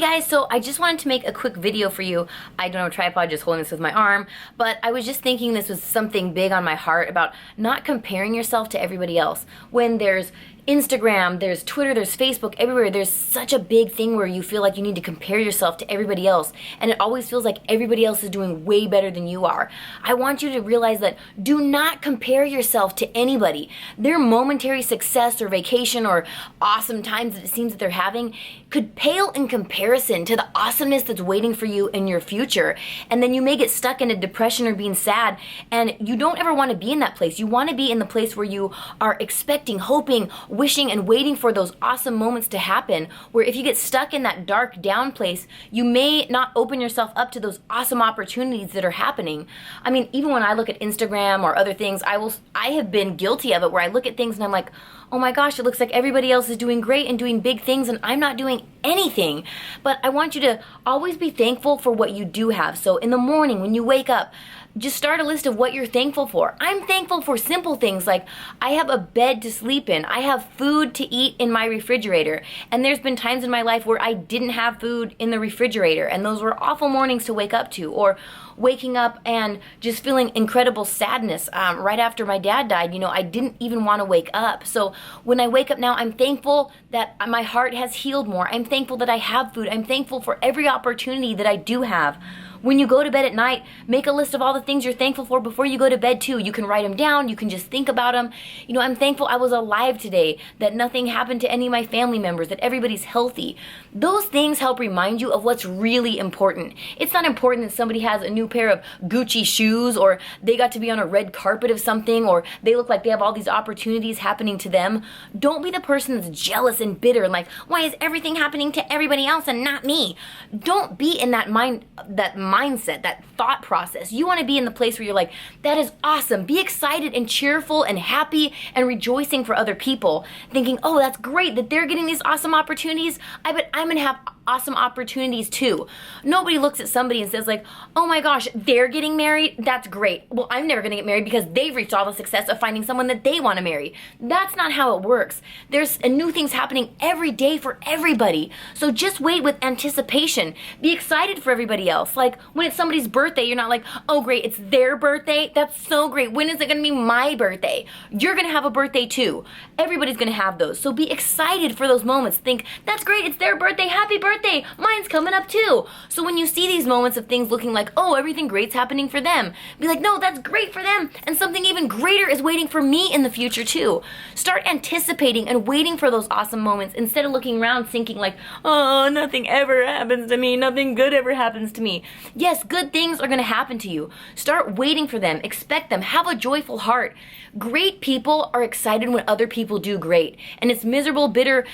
guys, so I just wanted to make a quick video for you. I don't have a tripod, just holding this with my arm, but I was just thinking this was something big on my heart about not comparing yourself to everybody else. When there's Instagram, there's Twitter, there's Facebook, everywhere, there's such a big thing where you feel like you need to compare yourself to everybody else, and it always feels like everybody else is doing way better than you are. I want you to realize that do not compare yourself to anybody. Their momentary success or vacation or awesome times that it seems that they're having could pale in comparison to the awesomeness that's waiting for you in your future. And then you may get stuck in a depression or being sad, and you don't ever want to be in that place. You want to be in the place where you are expecting, hoping, wishing, and waiting for those awesome moments to happen, where if you get stuck in that dark down place, you may not open yourself up to those awesome opportunities that are happening. I mean, even when I look at Instagram or other things, I have been guilty of it, where I look at things and I'm like, oh my gosh, it looks like everybody else is doing great and doing big things and I'm not doing anything. But I want you to always be thankful for what you do have. So in the morning when you wake up, just start a list of what you're thankful for. I'm thankful for simple things like I have a bed to sleep in. I have food to eat in my refrigerator. And there's been times in my life where I didn't have food in the refrigerator, and those were awful mornings to wake up to. Or waking up and just feeling incredible sadness. Right after my dad died, I didn't even want to wake up. So when I wake up now, I'm thankful that my heart has healed more. I'm thankful that I have food. I'm thankful for every opportunity that I do have. When you go to bed at night, make a list of all the things you're thankful for before you go to bed too. You can write them down. You can just think about them. I'm thankful I was alive today, that nothing happened to any of my family members, that everybody's healthy. Those things help remind you of what's really important. It's not important that somebody has a new pair of Gucci shoes, or they got to be on a red carpet of something, or they look like they have all these opportunities happening to them. Don't be the person that's jealous and bitter and like, why is everything happening to everybody else and not me? Don't be in that mindset, that thought process. You want to be in the place where you're like, that is awesome. Be excited and cheerful and happy and rejoicing for other people, thinking, oh, that's great that they're getting these awesome opportunities. I bet I'm going to have awesome opportunities too. Nobody looks at somebody and says like, oh my gosh, they're getting married. That's great. Well, I'm never going to get married because they've reached all the success of finding someone that they want to marry. That's not how it works. There's new things happening every day for everybody. So just wait with anticipation. Be excited for everybody else. Like when it's somebody's birthday, you're not like, oh great, it's their birthday. That's so great. When is it going to be my birthday? You're going to have a birthday too. Everybody's going to have those. So be excited for those moments. Think, that's great. It's their birthday. Happy birthday. Mine's coming up too. So when you see these moments of things looking like, oh, everything great's happening for them, be like, no, that's great for them, and something even greater is waiting for me in the future too. Start anticipating and waiting for those awesome moments instead of looking around thinking like, oh, nothing ever happens to me, nothing good ever happens to me. Yes, good things are going to happen to you. Start waiting for them, expect them, have a joyful heart. Great people are excited when other people do great, and it's miserable, bitter,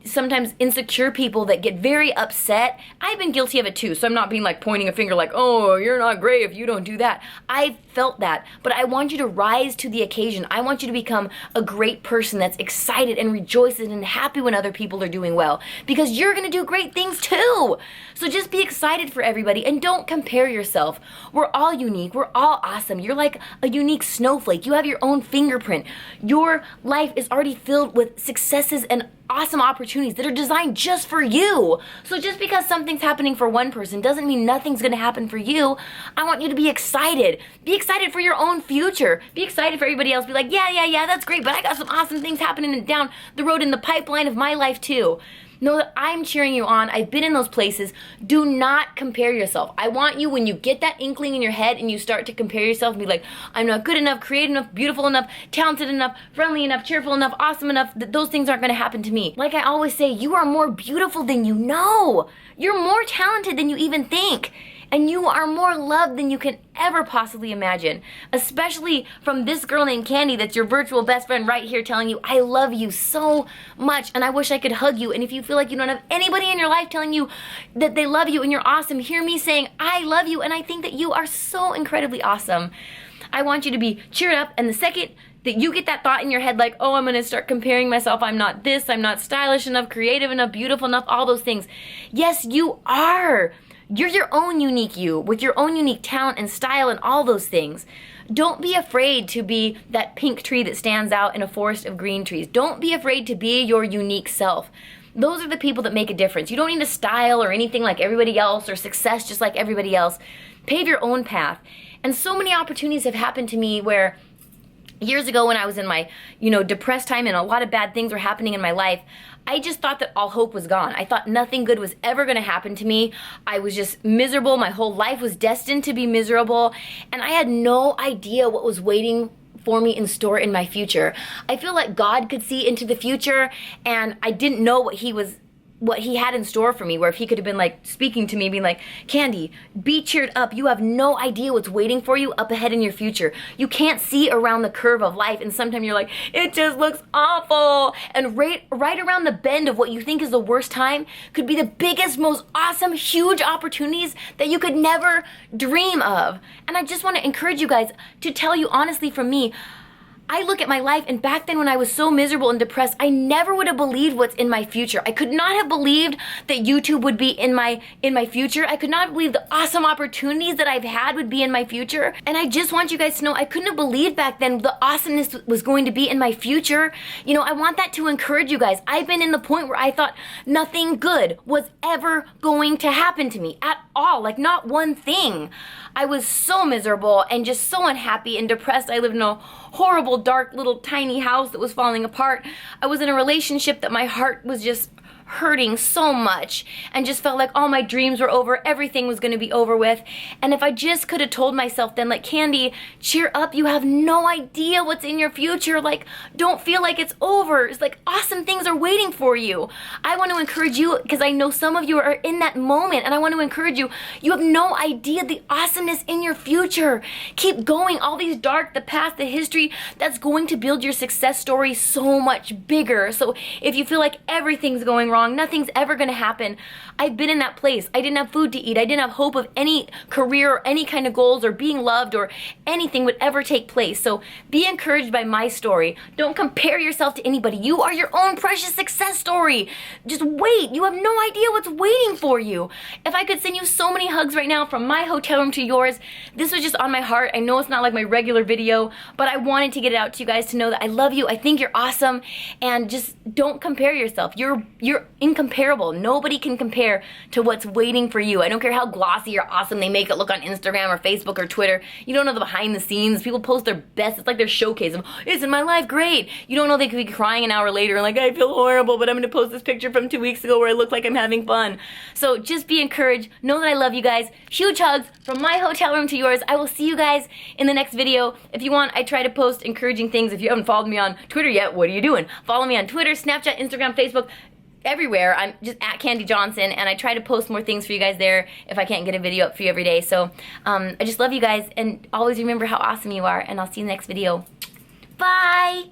sometimes insecure people that get very upset. I've been guilty of it too, so I'm not being like pointing a finger like, oh, you're not great if you don't do that. I've felt that, but I want you to rise to the occasion. I want you to become a great person that's excited and rejoices and happy when other people are doing well, because you're gonna do great things too. So just be excited for everybody and don't compare yourself. We're all unique. We're all awesome. You're like a unique snowflake. You have your own fingerprint. Your life is already filled with successes and awesome opportunities that are designed just for you. So just because something's happening for one person doesn't mean nothing's gonna happen for you. I want you to be excited. Be excited for your own future. Be excited for everybody else. Be like, yeah, that's great, but I got some awesome things happening down the road in the pipeline of my life too. Know that I'm cheering you on. I've been in those places. Do not compare yourself. I want you, when you get that inkling in your head and you start to compare yourself and be like, I'm not good enough, creative enough, beautiful enough, talented enough, friendly enough, cheerful enough, awesome enough, those things aren't going to happen to me. Like I always say, you are more beautiful than you know. You're more talented than you even think. And you are more loved than you can ever possibly imagine. Especially from this girl named Kandee that's your virtual best friend right here telling you, I love you so much and I wish I could hug you. And if you feel like you don't have anybody in your life telling you that they love you and you're awesome, hear me saying, I love you and I think that you are so incredibly awesome. I want you to be cheered up, and the second that you get that thought in your head like, oh, I'm gonna start comparing myself, I'm not this, I'm not stylish enough, creative enough, beautiful enough, all those things. Yes, you are. You're your own unique you, with your own unique talent and style and all those things. Don't be afraid to be that pink tree that stands out in a forest of green trees. Don't be afraid to be your unique self. Those are the people that make a difference. You don't need a style or anything like everybody else or success just like everybody else. Pave your own path. And so many opportunities have happened to me where years ago when I was in my, depressed time and a lot of bad things were happening in my life, I just thought that all hope was gone. I thought nothing good was ever going to happen to me. I was just miserable. My whole life was destined to be miserable. And I had no idea what was waiting for me in store in my future. I feel like God could see into the future, and I didn't know what he had in store for me, where if he could have been like speaking to me, being like, Kandee, be cheered up. You have no idea what's waiting for you up ahead in your future. You can't see around the curve of life, and sometimes you're like, it just looks awful. And right around the bend of what you think is the worst time could be the biggest, most awesome, huge opportunities that you could never dream of. And I just want to encourage you guys to tell you honestly from me, I look at my life, and back then when I was so miserable and depressed, I never would have believed what's in my future. I could not have believed that YouTube would be in my future. I could not believe the awesome opportunities that I've had would be in my future. And I just want you guys to know, I couldn't have believed back then the awesomeness was going to be in my future. I want that to encourage you guys. I've been in the point where I thought nothing good was ever going to happen to me at all, like not one thing. I was so miserable and just so unhappy and depressed. I lived in a horrible, dark, little tiny house that was falling apart. I was in a relationship that my heart was just hurting so much and just felt like all my dreams were over, everything was going to be over with. And if I just could have told myself then, like, Kandee, cheer up, you have no idea what's in your future, like, don't feel like it's over, it's like awesome things are waiting for you. I want to encourage you, because I know some of you are in that moment, and I want to encourage you, you have no idea the awesomeness in your future. Keep going. All these dark, the past, the history, that's going to build your success story so much bigger. So if you feel like everything's going wrong, nothing's ever going to happen, I've been in that place. I didn't have food to eat. I didn't have hope of any career or any kind of goals or being loved or anything would ever take place. So be encouraged by my story. Don't compare yourself to anybody. You are your own precious success story. Just wait. You have no idea what's waiting for you. If I could send you so many hugs right now from my hotel room to yours, this was just on my heart. I know it's not like my regular video, but I wanted to get it out to you guys to know that I love you. I think you're awesome, and just don't compare yourself. You're incomparable. Nobody can compare to what's waiting for you. I don't care how glossy or awesome they make it look on Instagram or Facebook or Twitter. You don't know the behind the scenes. People post their best. It's like their showcase of, isn't my life great? You don't know they could be crying an hour later and like, I feel horrible, but I'm going to post this picture from 2 weeks ago where I look like I'm having fun. So just be encouraged. Know that I love you guys. Huge hugs from my hotel room to yours. I will see you guys in the next video. If you want, I try to post encouraging things. If you haven't followed me on Twitter yet, what are you doing? Follow me on Twitter, Snapchat, Instagram, Facebook, everywhere. I'm just at Kandee Johnson, and I try to post more things for you guys there if I can't get a video up for you every day. So I just love you guys, and always remember how awesome you are, and I'll see you in the next video. Bye!